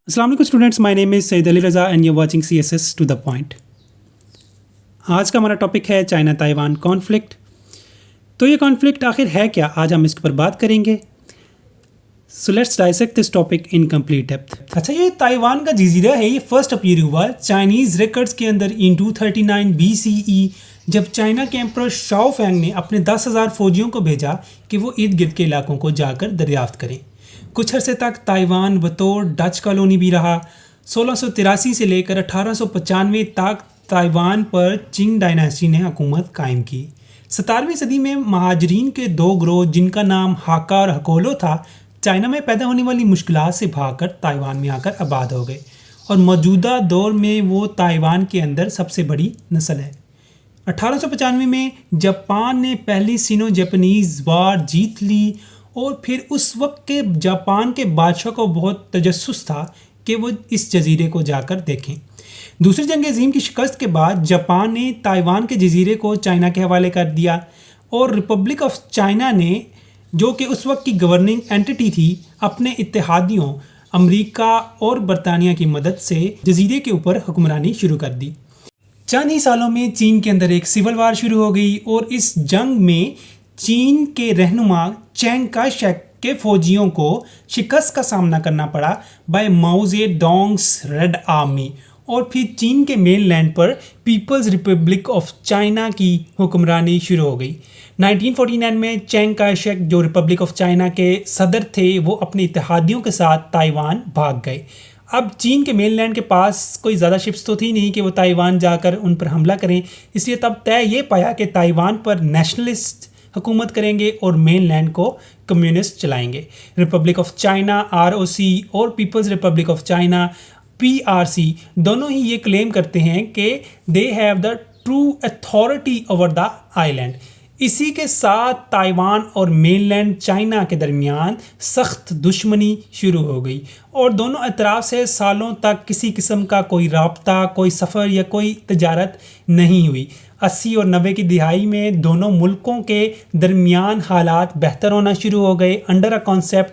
अस्सलाम वालेकुम students, my name is Syed Ali Raza and you watching CSS to the point. आज का हमारा टॉपिक है चाइना ताइवान कॉन्फ्लिक्ट। तो ये कॉन्फ्लिक्ट आखिर है क्या, आज हम इसके ऊपर बात करेंगे। So let's dissect this topic in complete depth. अच्छा, ये ताइवान का जजीरा है, ये फर्स्ट अपीयर हुआ चाइनीज़ रिकॉर्ड्स के अंदर इन 239 BCE, जब चाइना के एम्परर शाओ फैंग ने अपने 10,000 फौजियों को भेजा कि वो इर्द गिर्द के इलाकों को जाकर दरियाफ्त करें। कुछ अरसे तक ताइवान बतौर डच कॉलोनी भी रहा। 1683 से लेकर 1895 तक ताइवान पर चिंग डायनेस्टी ने हुकूमत कायम की। 17वीं सदी में महाजरीन के दो ग्रोह जिनका नाम हाका और हकोलो था, चाइना में पैदा होने वाली मुश्किलात से भागकर ताइवान में आकर आबाद हो गए और मौजूदा दौर में वो ताइवान के अंदर सबसे बड़ी नस्ल है। 1895 में जापान ने पहली सिनो जापानीज़ वार जीत ली और फिर उस वक्त के जापान के बादशाह को बहुत तजस्सुस था कि वो इस जजीरे को जाकर देखें। दूसरी जंग अज़ीम की शिकस्त के बाद जापान ने ताइवान के जजीरे को चाइना के हवाले कर दिया और रिपब्लिक ऑफ चाइना ने, जो कि उस वक्त की गवर्निंग एंटिटी थी, अपने इत्तेहादियों अमेरिका और बरतानिया की मदद से जजीरे के ऊपर हुक्मरानी शुरू कर दी। चंद ही सालों में चीन के अंदर एक सिविल वार शुरू हो गई और इस जंग में चीन के रहनुमा चैंग काई शेक के फौजियों को शिकस्त का सामना करना पड़ा बाय माओ ज़ेडोंग्स रेड आर्मी, और फिर चीन के मेन लैंड पर पीपल्स रिपब्लिक ऑफ चाइना की हुक्मरानी शुरू हो गई। 1949 में चैंग काई शेक, जो रिपब्लिक ऑफ चाइना के सदर थे, वो अपने इत्तेहादियों के साथ ताइवान भाग गए। अब चीन के मेन लैंड के पास कोई ज़्यादा शिप्स तो थी नहीं कि वो ताइवान जाकर उन पर हमला करें, इसलिए तब तय ये पाया कि ताइवान पर नेशनलिस्ट हुकूमत करेंगे और मेन लैंड को कम्युनिस्ट चलाएंगे। रिपब्लिक ऑफ चाइना ROC और People's Republic of China PRC दोनों ही ये क्लेम करते हैं कि they have the true authority over the island. इसी के साथ ताइवान और मेनलैंड चाइना के दरमियान सख्त दुश्मनी शुरू हो गई और दोनों अतराफ से सालों तक किसी किस्म का कोई राब्ता, कोई सफ़र या कोई तजारत नहीं हुई। 80 और 90 की दिहाई में दोनों मुल्कों के दरमियान हालात बेहतर होना शुरू हो गए under a concept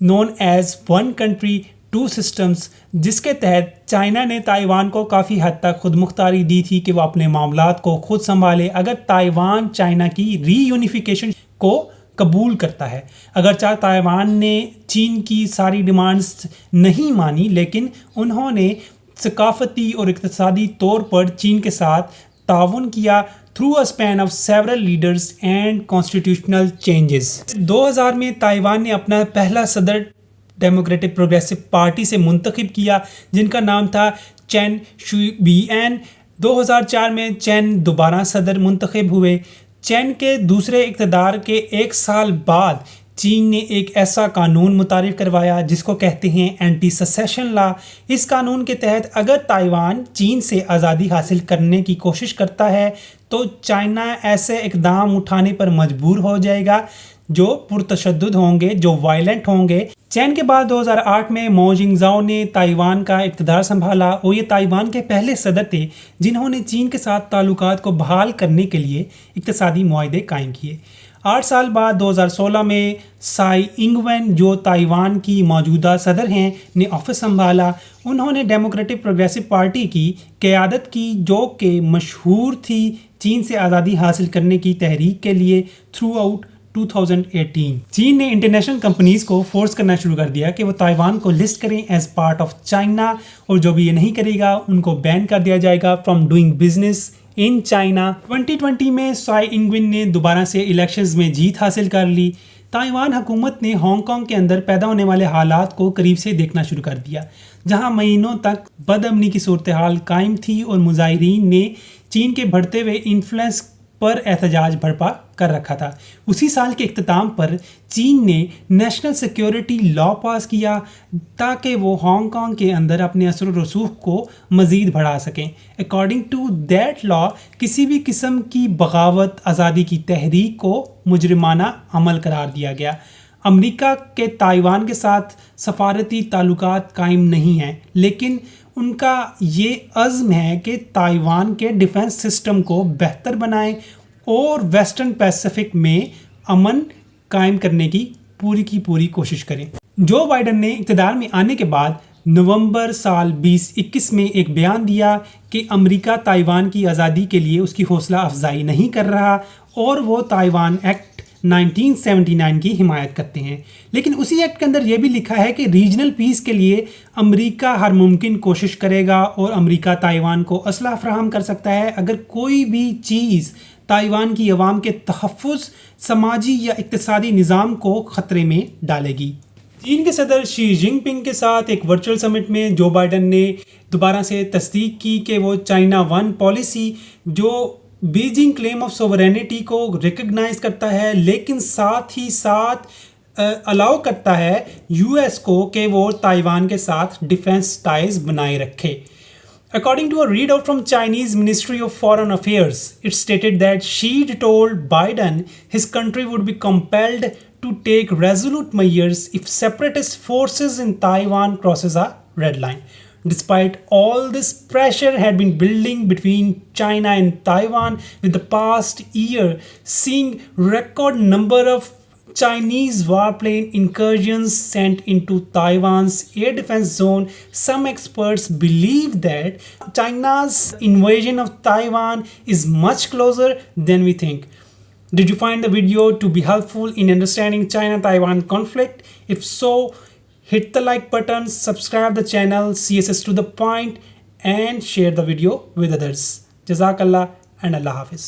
known as one country two systems, जिसके तहत चाइना ने ताइवान को काफ़ी हद तक खुद मुख्तारी दी थी कि वो अपने मामलात को खुद संभाले अगर ताइवान चाइना की रीयूनिफिकेशन को कबूल करता है। अगरचे ताइवान ने चीन की सारी डिमांड्स नहीं मानी, लेकिन उन्होंने सकाफती और इक़्तिसादी तौर पर चीन के साथ ताउन किया through a span of several leaders and constitutional changes. 2000 में ताइवान ने अपना पहला सदर डेमोक्रेटिक प्रोग्रेसिव पार्टी से मुंतखब किया, जिनका नाम था चेन शुबिएन। 2004 में चेन दोबारा सदर मुंतखब हुए। चेन के दूसरे इक़्तिदार के एक साल बाद चीन ने एक ऐसा कानून मुतारिफ करवाया जिसको कहते हैं एंटी सेसेशन लॉ। इस कानून के तहत अगर ताइवान चीन से आज़ादी हासिल करने की कोशिश करता है तो चाइना ऐसे इक़दाम उठाने पर मजबूर हो जाएगा जो पुरतशद्दुद होंगे, जो वायलेंट होंगे। चीन के बाद 2008 में मो जिंगजाओ ने ताइवान का इक़्तिदार संभाला और ये ताइवान के पहले सदर थे जिन्होंने चीन के साथ ताल्लुकात को बहाल करने के लिए इक़्तिसादी मुआहदे कायम किए। 8 साल बाद 2016 में साई इंगवेन, जो ताइवान की मौजूदा सदर हैं, ने ऑफिस संभाला। उन्होंने डेमोक्रेटिक प्रोग्रेसिव पार्टी की क़यादत की, जो कि मशहूर थी चीन से आज़ादी हासिल करने की तहरीक के लिए थ्रू आउट 2018। चीन ने इंटरनेशनल कंपनीज़ को फोर्स करना शुरू कर दिया कि वो ताइवान को लिस्ट करें एज पार्ट ऑफ चाइना, और जो भी ये नहीं करेगा उनको बैन कर दिया जाएगा from doing business in China. 2020 में साई इंगवेन ने दोबारा से इलेक्शंस में जीत हासिल कर ली। ताइवान हुकूमत ने हांगकांग के अंदर पैदा होने वाले हालात को करीब से देखना शुरू कर दिया, जहां महीनों तक बदअमनी की सूरत हाल कायम थी और मुजाहिरीन ने चीन के बढ़ते हुए इन्फ्लुएंस पर एहतजाज बर्पा कर रखा था। उसी साल के इख्तिताम पर चीन ने नेशनल सिक्योरिटी लॉ पास किया ताकि वो हांगकांग के अंदर अपने असर व रसूख को मज़ीद बढ़ा सकें। अकॉर्डिंग टू दैट लॉ, किसी भी किस्म की बगावत, आज़ादी की तहरीक को मुजरिमाना अमल करार दिया गया। अमेरिका के ताइवान के साथ सफारती ताल्लुकात कायम नहीं हैं, लेकिन उनका ये अज़्म है कि ताइवान के डिफेंस सिस्टम को बेहतर बनाएं और वेस्टर्न पैसिफिक में अमन कायम करने की पूरी कोशिश करें। जो बाइडन ने इक़्तिदार में आने के बाद نومبر سال 2021 میں ایک بیان دیا کہ امریکہ تائیوان کی آزادی کے لیے اس کی حوصلہ افزائی نہیں کر رہا اور وہ تائیوان ایکٹ 1979 کی حمایت کرتے ہیں، لیکن اسی ایکٹ کے اندر یہ بھی لکھا ہے کہ ریجنل پیس کے لیے امریکہ ہر ممکن کوشش کرے گا اور امریکہ تائیوان کو اسلحہ فراہم کر سکتا ہے اگر کوئی بھی چیز تائیوان کی عوام کے تحفظ، سماجی یا اقتصادی نظام کو خطرے میں ڈالے گی۔ چین کے صدر شی جن پنگ کے ساتھ ایک ورچوئل سمٹ میں جو بائیڈن نے دوبارہ سے تصدیق کی کہ وہ چائنا ون پالیسی جو بیجنگ کلیم آف سوورینٹی کو ریکگنائز کرتا ہے لیکن ساتھ ہی ساتھ الاؤ کرتا ہے یو ایس کو کہ وہ تائیوان کے ساتھ ڈیفنس ٹائز بنائے رکھے۔ According to a readout from Chinese Ministry of Foreign Affairs, it stated that Xi told Biden his country would be compelled to take resolute measures if separatist forces in Taiwan crosses a red line. Despite all this pressure had been building between China and Taiwan, with the past year seeing record number of Chinese warplane incursions sent into Taiwan's air defense zone, some experts believe that China's invasion of Taiwan is much closer than we think. Did you find the video to be helpful in understanding China-Taiwan conflict? If so, hit the like button, subscribe the channel CSS to the point, and share the video with others. Jazakallah and Allah Hafiz.